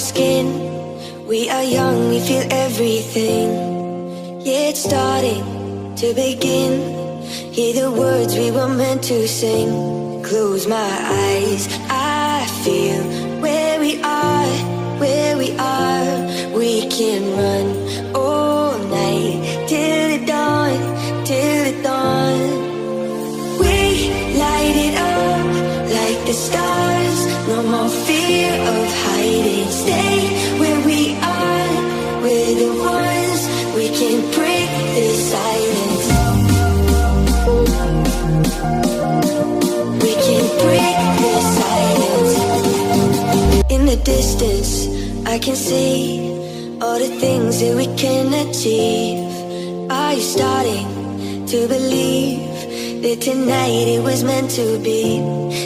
skin. We are young, we feel everything. Yeah, it's starting to begin. Hear the words we were meant to sing. Close my eyes, I feel where we are, where we are. We can run all night till the dawn, till the dawn. We light it up like the stars. No more fear of hiding. Stay where we are. We're the ones. We can break this silence. We can break this silence. In the distance, I can see all the things that we can achieve. Are you starting to believe that tonight it was meant to be?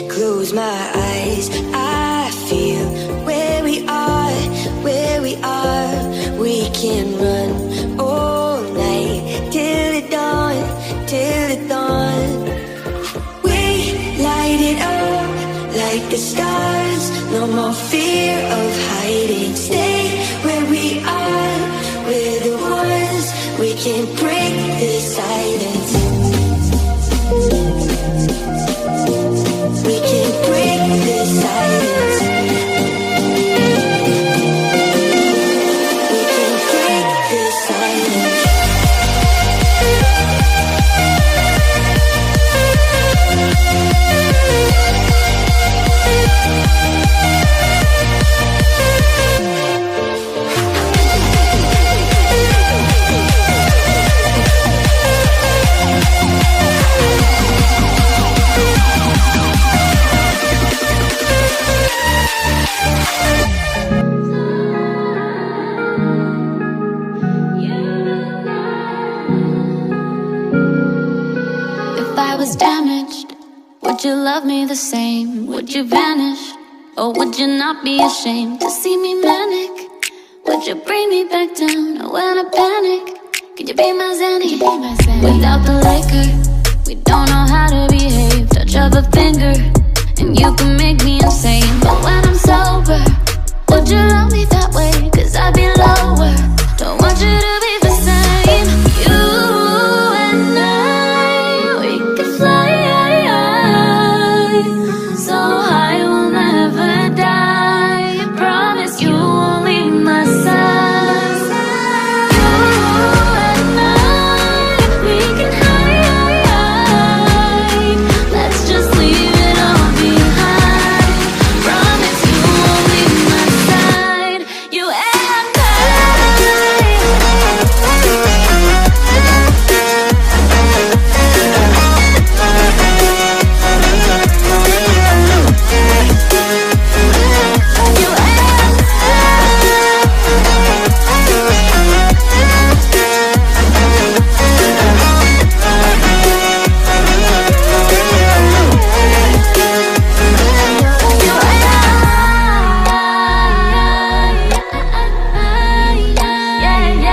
Close my eyes, I feel where we are, where we are. We can run all night till the dawn, till the dawn. We light it up like the stars. No more fear of hiding. Stay where we are. We're the ones. We can break this silence. We can break this silence. We can break this silence. If I was damaged, would you love me the same? Would you vanish? Or would you not be ashamed to see me manic? Would you bring me back down when I panic? Could you be my Zanny? Without the liquor